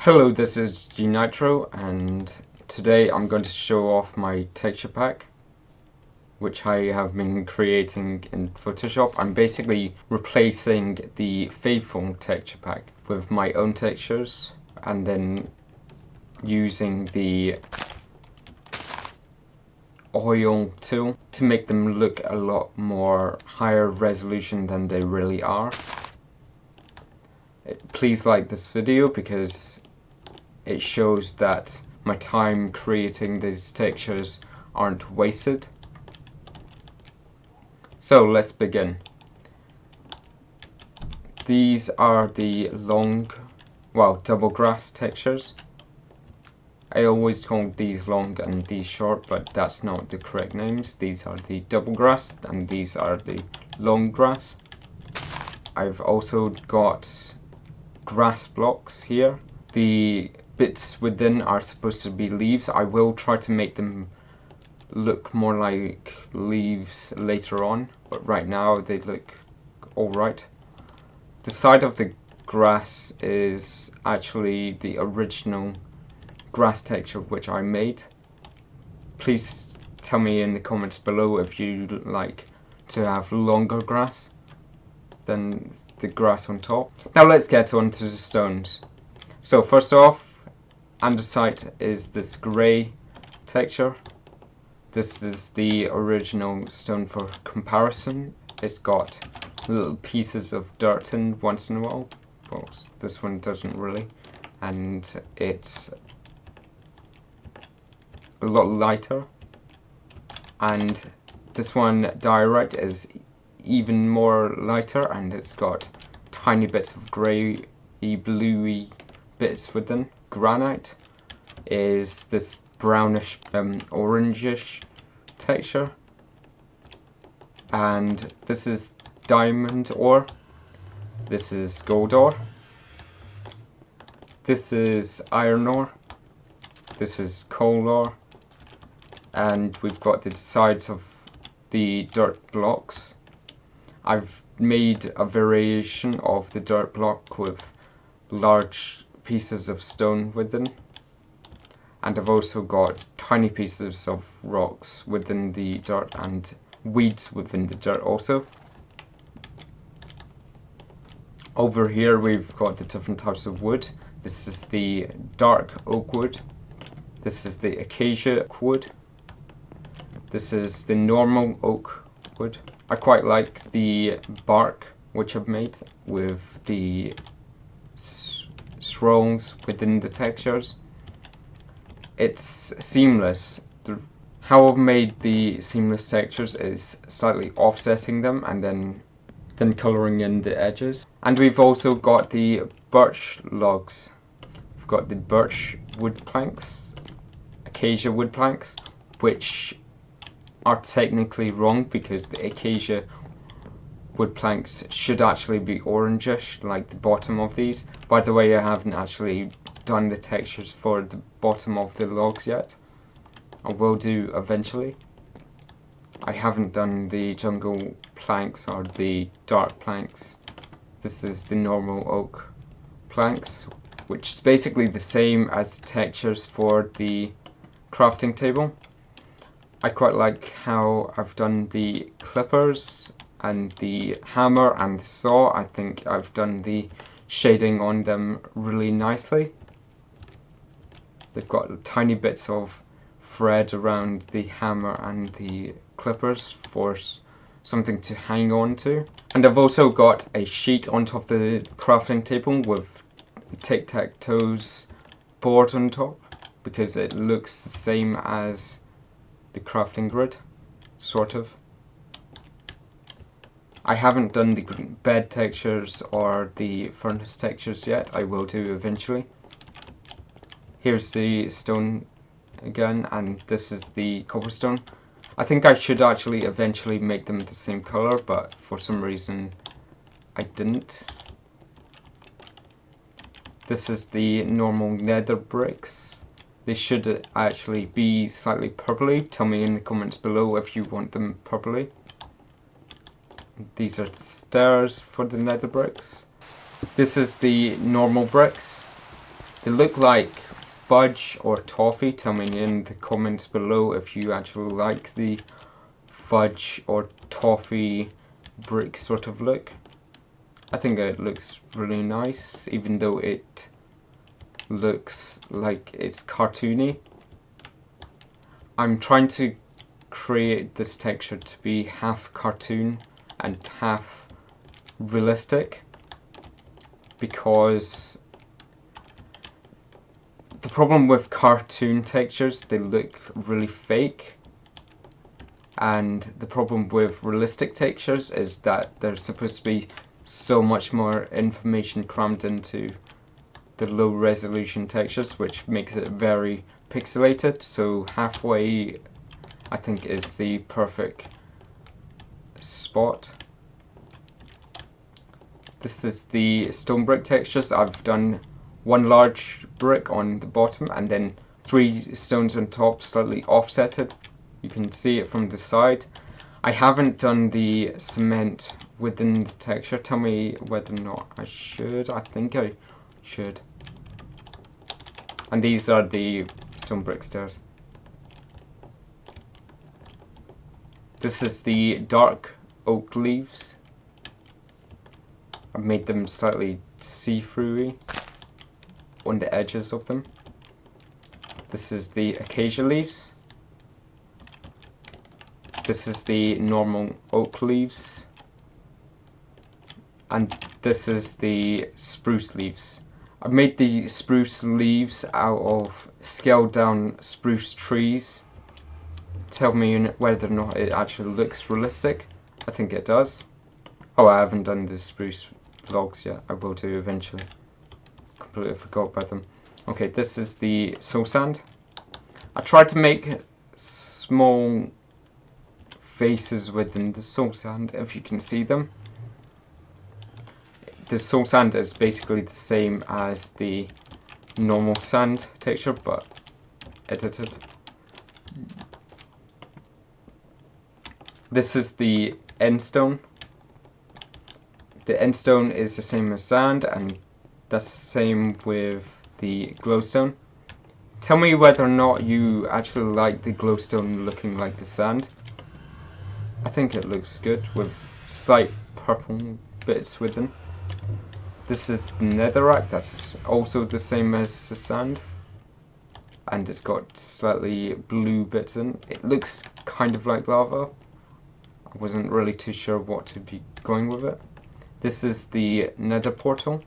Hello, this is gNightrow, and today I'm going to show off my texture pack, which I have been creating in Photoshop. I'm basically replacing the faithful texture pack with my own textures, and then using the oil tool to make them look a lot more higher resolution than they really are. Please like this video because it shows that my time creating these textures aren't wasted. So let's begin. These are the double grass textures. I always call these long and these short, but that's not the correct names. These are the double grass and these are the long grass. I've also got grass blocks here. The bits within are supposed to be leaves. I will try to make them look more like leaves later on, but right now they look alright. The side of the grass is actually the original grass texture which I made. Please tell me in the comments below if you like to have longer grass than the grass on top. Now let's get on to the stones. So first off, andesite is this grey texture. This is the original stone for comparison. It's got little pieces of dirt in once in a while. Well, this one doesn't really. And it's a lot lighter. And this one, diorite, is even more lighter, and it's got tiny bits of grey, bluey bits within. Granite is this brownish, orangish texture, and this is diamond ore, this is gold ore, this is iron ore, this is coal ore, and we've got the sides of the dirt blocks. I've made a variation of the dirt block with large pieces of stone within. And I've also got tiny pieces of rocks within the dirt and weeds within the dirt also. Over here we've got the different types of wood. This is the dark oak wood. This is the acacia wood. This is the normal oak wood. I quite like the bark which I've made with the swirls within the textures. It's seamless. How I've made the seamless textures is slightly offsetting them and then colouring in the edges. And we've also got the birch logs. We've got the birch wood planks, acacia wood planks, which are technically wrong because the acacia wood planks should actually be orangish like the bottom of these. By the way, I haven't actually done the textures for the bottom of the logs yet. I will do eventually. I haven't done the jungle planks or the dark planks. This is the normal oak planks, which is basically the same as textures for the crafting table. I quite like how I've done the clippers and the hammer and the saw. I think I've done the shading on them really nicely. They've got tiny bits of thread around the hammer and the clippers for something to hang on to. And I've also got a sheet on top of the crafting table with tic-tac-toes board on top because it looks the same as the crafting grid, sort of. I haven't done the bed textures or the furnace textures yet. I will do eventually. Here's the stone again, and this is the cobblestone. I think I should actually eventually make them the same color, but for some reason I didn't. This is the normal nether bricks. They should actually be slightly purpley. Tell me in the comments below if you want them purpley. These are the stairs for the nether bricks. This is the normal bricks. They look like fudge or toffee. Tell me in the comments below if you actually like the fudge or toffee brick sort of look. I think it looks really nice, even though it looks like it's cartoony. I'm trying to create this texture to be half cartoon and half realistic, because the problem with cartoon textures, they look really fake, and the problem with realistic textures is that there's supposed to be so much more information crammed into the low resolution textures, which makes it very pixelated. So halfway, I think, is the perfect spot. This is the stone brick textures. I've done one large brick on the bottom and then 3 stones on top, slightly offsetted. You can see it from the side. I haven't done the cement within the texture. Tell me whether or not I should. I think I should. And these are the stone brick stairs. This is the dark oak leaves. I've made them slightly see-through-y on the edges of them. This is the acacia leaves. This is the normal oak leaves. And this is the spruce leaves. I've made the spruce leaves out of scaled down spruce trees. Tell me whether or not it actually looks realistic. I think it does. Oh, I haven't done the spruce logs yet. I will do eventually. Completely forgot about them. Okay, this is the soul sand. I tried to make small faces within the soul sand, if you can see them. The soul sand is basically the same as the normal sand texture, but edited. This is the end stone. The end stone is the same as sand, and that's the same with the glowstone. Tell me whether or not you actually like the glowstone looking like the sand. I think it looks good with slight purple bits within. This is netherrack, that's also the same as the sand, and it's got slightly blue bits in. It looks kind of like lava. I wasn't really too sure what to be going with it. This is the nether portal.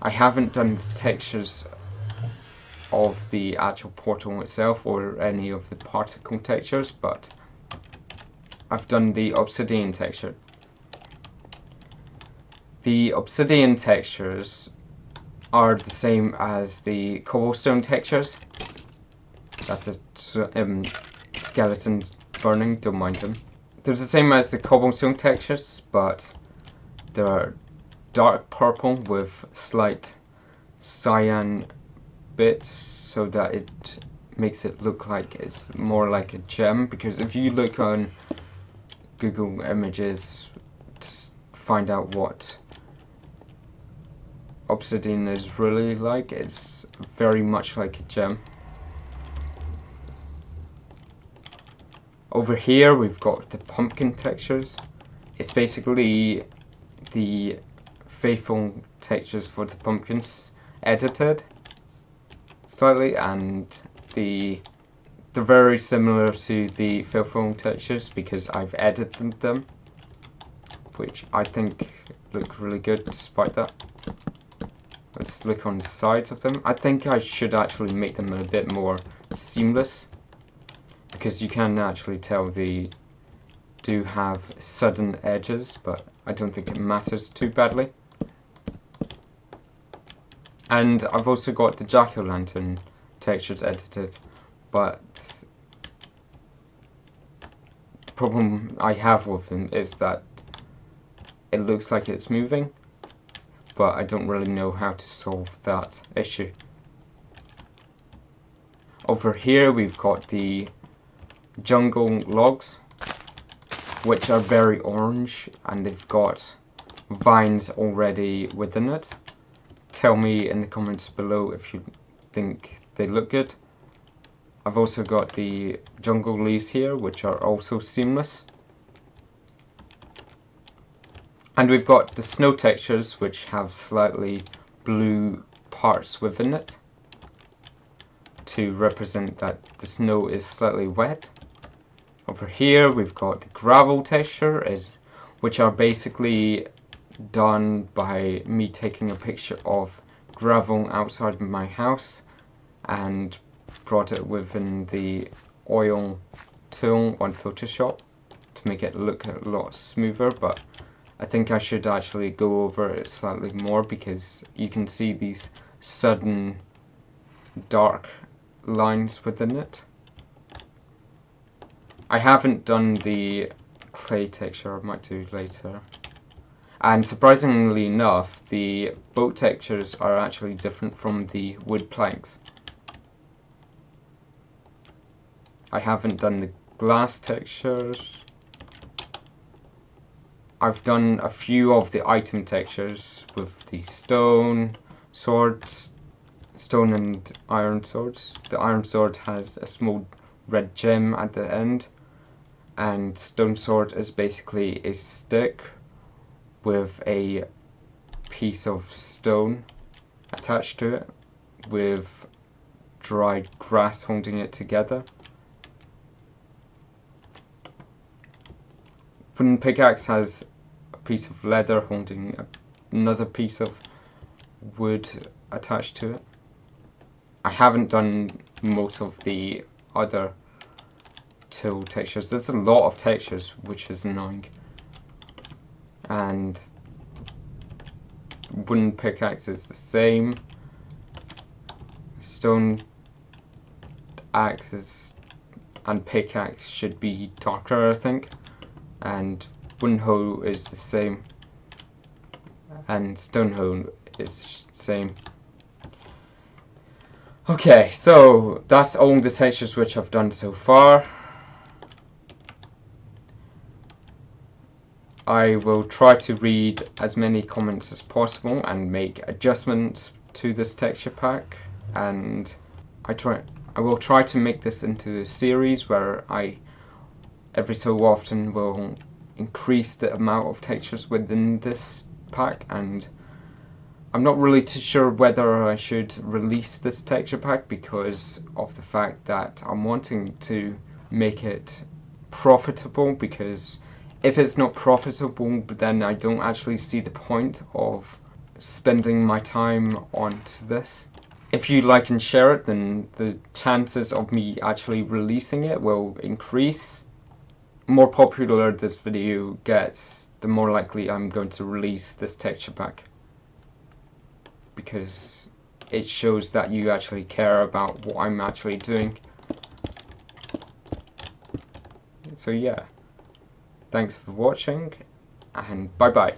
I haven't done the textures of the actual portal itself or any of the particle textures, but I've done the obsidian texture. The obsidian textures are the same as the cobblestone textures. That's a skeleton burning, don't mind them. They're the same as the cobblestone textures, but they're dark purple with slight cyan bits, so that it makes it look like it's more like a gem. Because if you look on Google Images to find out what obsidian is really like, it's very much like a gem. Over here we've got the pumpkin textures. It's basically the faithful textures for the pumpkins edited slightly, and they're very similar to the faithful textures because I've edited them, which I think look really good despite that. Let's look on the sides of them. I think I should actually make them a bit more seamless, because you can actually tell they do have sudden edges, but I don't think it matters too badly. And I've also got the jack-o'-lantern textures edited, but the problem I have with them is that it looks like it's moving, but I don't really know how to solve that issue. Over here we've got the jungle logs, which are very orange and they've got vines already within it. tell me in the comments below if you think they look good. I've also got the jungle leaves here, which are also seamless. And we've got the snow textures, which have slightly blue parts within it to represent that the snow is slightly wet. Over here we've got the gravel texture, which are basically done by me taking a picture of gravel outside my house and brought it within the oil tool on Photoshop to make it look a lot smoother, but I think I should actually go over it slightly more because you can see these sudden dark lines within it. I haven't done the clay texture, I might do later. And surprisingly enough, the boat textures are actually different from the wood planks. I haven't done the glass textures. I've done a few of the item textures with the stone, swords, stone and iron swords. The iron sword has a small red gem at the end, and stone sword is basically a stick with a piece of stone attached to it with dried grass holding it together. Wooden pickaxe has a piece of leather holding another piece of wood attached to it. I haven't done most of the other tool textures. There's a lot of textures, which is annoying. And wooden pickaxe is the same. Stone axes and pickaxe should be darker, I think. And wooden hoe is the same. And stone hoe is the same. Okay, so that's all the textures which I've done so far. I will try to read as many comments as possible and make adjustments to this texture pack, and I will try to make this into a series where I every so often will increase the amount of textures within this pack, and I'm not really too sure whether I should release this texture pack because of the fact that I'm wanting to make it profitable, because if it's not profitable, then I don't actually see the point of spending my time onto this. If you like and share it, then the chances of me actually releasing it will increase. The more popular this video gets, the more likely I'm going to release this texture pack, because it shows that you actually care about what I'm actually doing. So yeah, thanks for watching, and bye bye.